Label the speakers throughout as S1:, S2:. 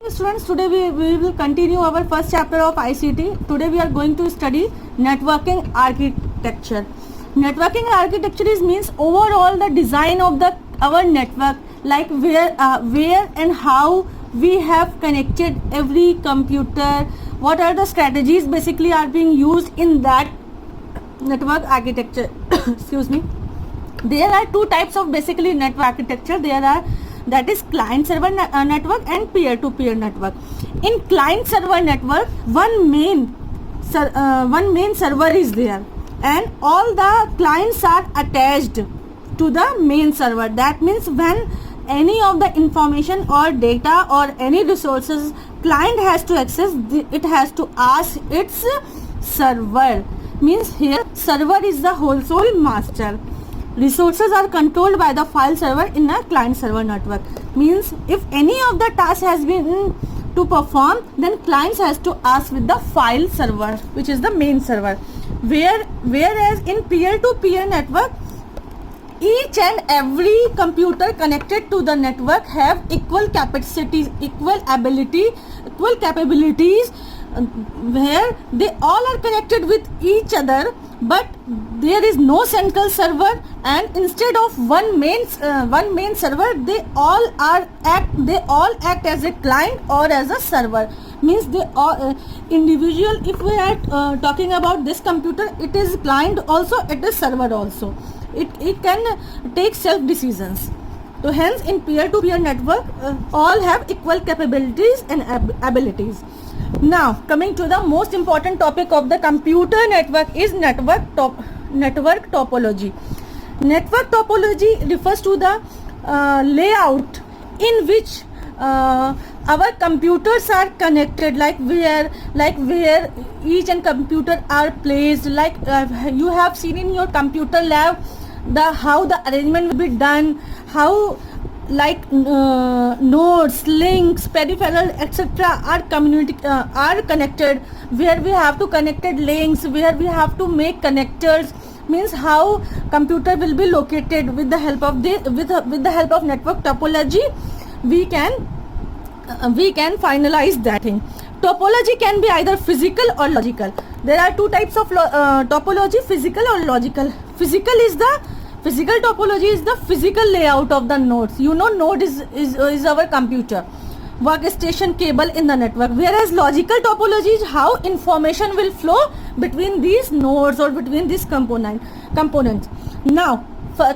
S1: Students, today we will continue our first chapter of ICT. Today we are going to study networking architecture. Networking architecture means overall the design of our network, like where and how we have connected every computer. What are the strategies basically are being used in that network architecture? Excuse me. There are two types of basically network architecture. That is client server network and peer to peer network. In client server network, one main server is there and all the clients are attached to the main server. That means when any of the information or data or any resources client has to access, it has to ask its server. Means here server is the whole sole master. Resources are controlled by the file server in a client server network. Means if any of the task has been to perform, then clients has to ask with the file server, which is the main server. Whereas in peer-to-peer network, each and every computer connected to the network have equal capacities, equal capabilities, where they all are connected with each other, but there is no central server, and instead of one main server, they all act as a client or as a server. Means they all individual. If we are talking about this computer, it is client also, it is server also. It can take self decisions. So hence in peer-to-peer network, all have equal capabilities and abilities. Now coming to the most important topic of the computer network is network topology. Network topology refers to the layout in which our computers are connected, like where each and computer are placed. Like you have seen in your computer lab how the arrangement will be done, how like nodes, links, peripheral, etc. are connected, where we have to connected links, where we have to make connectors. Means how computer will be located. With the help of with the help of network topology, we can finalize that thing. Topology can be either physical or logical. There are two types of topology: physical or logical. Physical topology is the physical layout of the nodes. You know, node is our computer, workstation, cable in the network. Whereas logical topology is how information will flow between these nodes or between these components. Now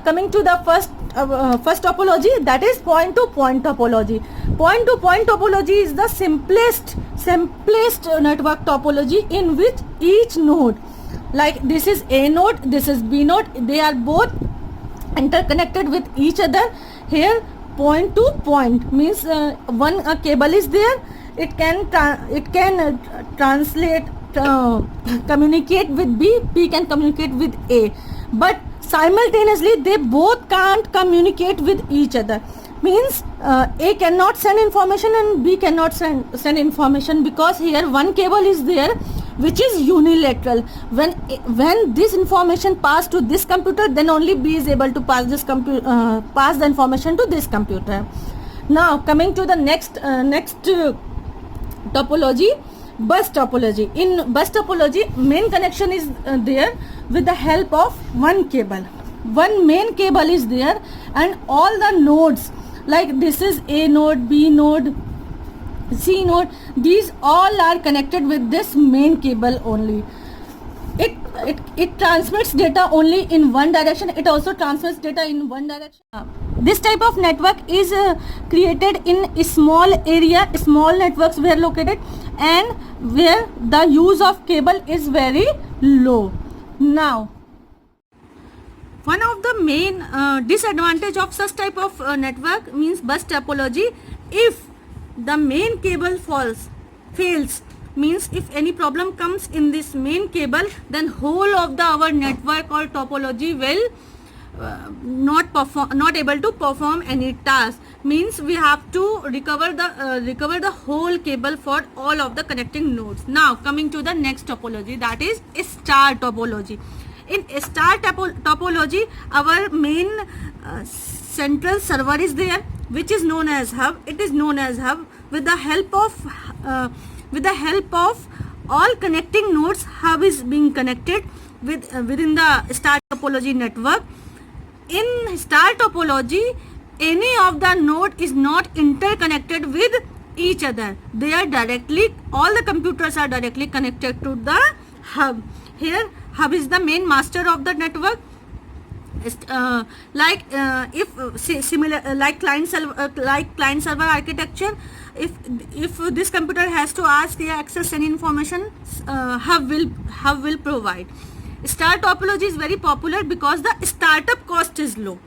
S1: coming to the first topology, that is point to point topology. Point to point topology is the simplest network topology, in which each node, like this is A node, this is B node, they are both interconnected with each other. Here point to point means one cable is there, it can communicate with B can communicate with A, but simultaneously they both can't communicate with each other. Means A cannot send information and B cannot send information, because here one cable is there which is unilateral. When this information pass to this computer, then only B is able to pass the information to this computer. Now coming to the next topology, bus topology. In bus topology, main connection is there with the help of one cable. One main cable is there, and all the nodes, like this is A node, B node, C node, these all are connected with this main cable only. It transmits data only in one direction. It also transmits data in one direction. This type of network is created in a small area. Small networks were located, and where the use of cable is very low. Now one of the main disadvantage of such type of network means bus topology. If the main cable fails, means if any problem comes in this main cable, then whole of our network or topology will not able to perform any task. Means we have to recover the whole cable for all of the connecting nodes. Now coming to the next topology, that is star topology. In star topology, our main central server is there, which is known as hub. It is known as hub with the help of all connecting nodes, hub is being connected within the star topology network. In star topology, any of the node is not interconnected with each other. They are directly, all the computers are directly connected to the hub. Here hub is the main master of the network. Like client server architecture, if this computer has to ask or access any information, hub will provide. Star topology is very popular because the startup cost is low.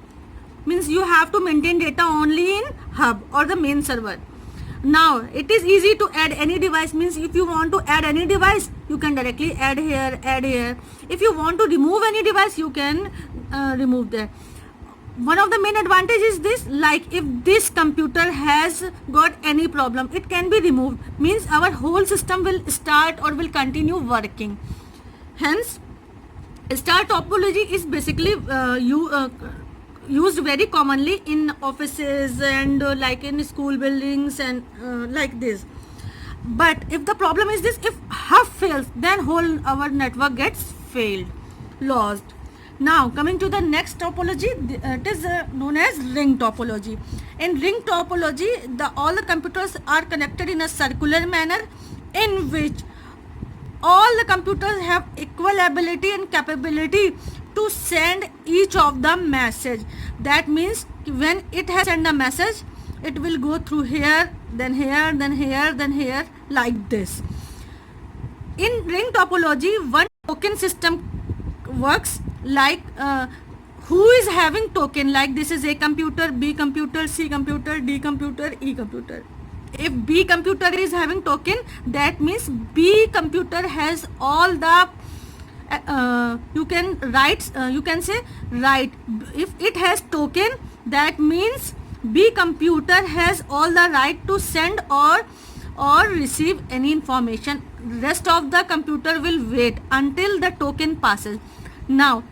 S1: Means you have to maintain data only in hub or the main server. Now it is easy to add any device. Means if you want to add any device, you can directly add here. If you want to remove any device, you can remove there. One of the main advantages is this, like if this computer has got any problem, it can be removed. Means our whole system will start or will continue working. Hence, star topology is basically used very commonly in offices and like in school buildings and like this. But if the problem is this, if hub fails, then whole our network gets lost. Now coming to the next topology, it is known as ring topology. In ring topology, all the computers are connected in a circular manner, in which all the computers have equal ability and capability to send each of the message. That means when it has sent a message, it will go through here, then here, then here, then here, like this. In ring topology, one token system works like who is having token, like this is A computer, B computer, C computer, D computer, E computer. If B computer is having token, that means B computer has all the you can say right. If it has token, that means B computer has all the right to send or receive any information. Rest of the computer will wait until the token passes. Now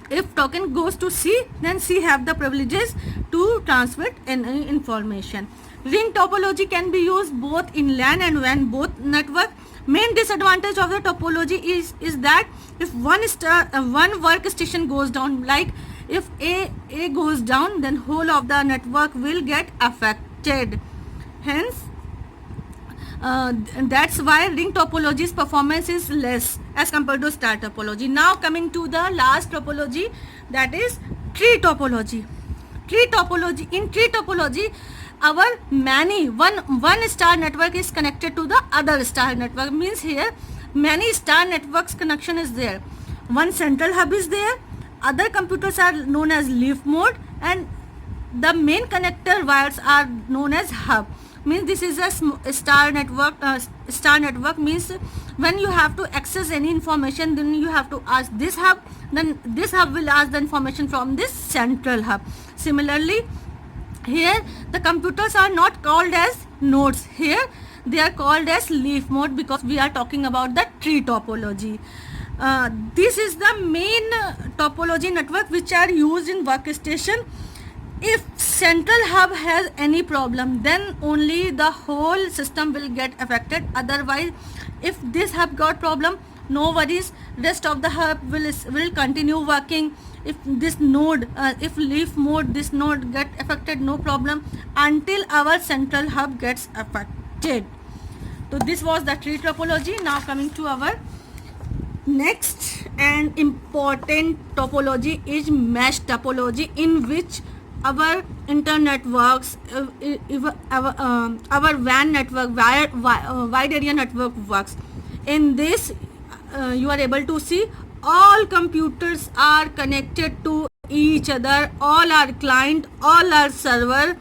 S1: if token goes to C, then C have the privileges to transmit any information. Ring topology can be used both in LAN and WAN, both network. Main disadvantage of the topology is that if one workstation goes down, like if A goes down, then whole of the network will get affected. Hence that's why ring topology's performance is less as compared to star topology. Now coming to the last topology, that is tree topology. In tree topology, our one star network is connected to the other star network. Means here many star networks connection is there. One central hub is there. Other computers are known as leaf mode, and the main connector wires are known as hub. Means this is a star network. Star network means when you have to access any information, then you have to ask this hub, then this hub will ask the information from this central hub. Similarly, here the computers are not called as nodes. Here they are called as leaf mode because we are talking about the tree topology. This is the main topology network which are used in workstation. If central hub has any problem, then only the whole system will get affected. Otherwise, if this hub got problem, no worries, rest of the hub will continue working. If this node, if leaf mode, this node get affected, no problem, until our central hub gets affected. So this was the tree topology. Now coming to our next and important topology is mesh topology, in which our internet works, our WAN network, wide area network works. In this, you are able to see all computers are connected to each other, all are client, all are server,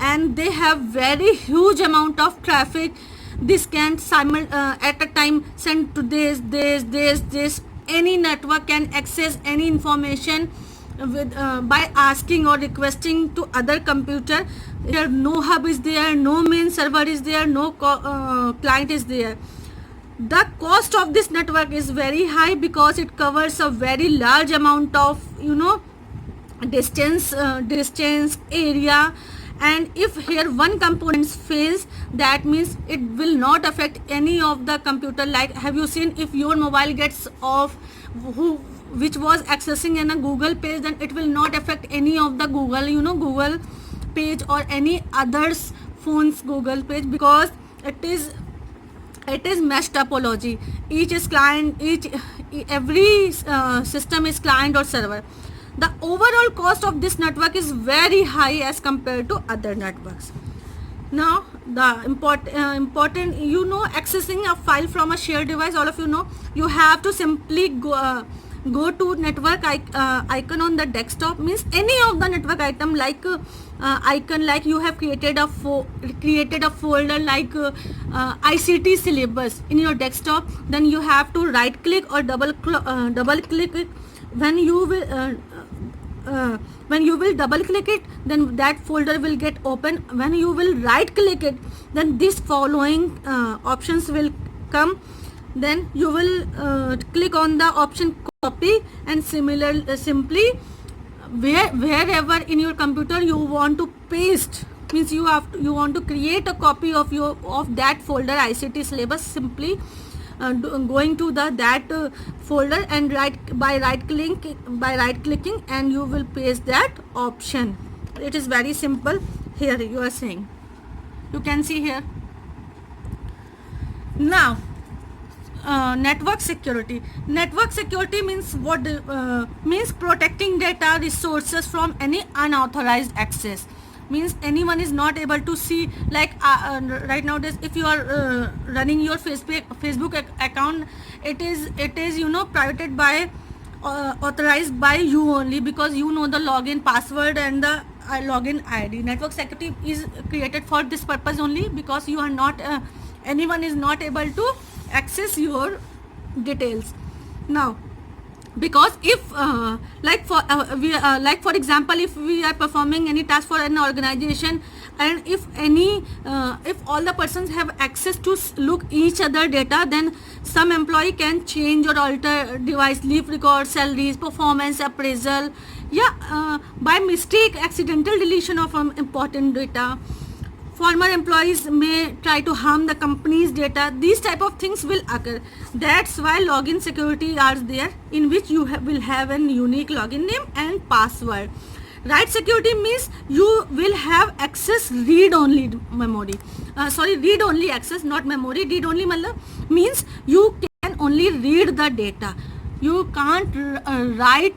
S1: and they have very huge amount of traffic. This can at a time send to this. Any network can access any information with by asking or requesting to other computer. Here no hub is there, no main server is there, no client is there. The cost of this network is very high because it covers a very large amount of distance area, and if here one component fails, that means it will not affect any of the computer. Like, have you seen, if your mobile gets off, which was accessing in a Google page, then it will not affect any of the Google, Google page or any others phone's Google page, because it is mesh topology. Each is client, every system is client or server. The overall cost of this network is very high as compared to other networks. Now the important, accessing a file from a shared device, all of you have to simply go to network icon on the desktop, means any of the network item, like icon, like you have created a folder like ICT syllabus in your desktop, then you have to right click or double click it. When you will double click it, then that folder will get open. When you will right click it, then this following options will come. Then you will click on the option copy, and simply wherever in your computer you want to paste, means you want to create a copy of that folder ICT syllabus, simply going to that folder and by right clicking, and you will paste that option. It is very simple. Here you are saying, you can see here. Now network security means what? Means protecting data resources from any unauthorized access. Means anyone is not able to see, like right nowadays, if you are running your Facebook account, it is privated by authorized by you only, because you know the login password and the login ID. Network security is created for this purpose only, because you are not anyone is not able to access your details. Now, because if like for example, if we are performing any task for an organization, and if all the persons have access to look each other data, then some employee can change or alter device, leave records, salaries, performance appraisal, by mistake, accidental deletion of important data. Former employees may try to harm the company's data. These type of things will occur. That's why login security are there, in which you will have a unique login name and password. Write security means you will have access read-only memory. Read-only access, not memory. Read-only means you can only read the data. You can't write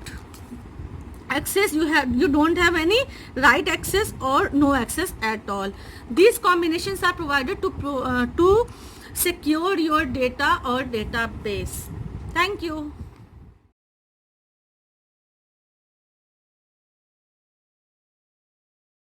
S1: access. You don't have any write access or no access at all. These combinations are provided to secure your data or database. Thank you.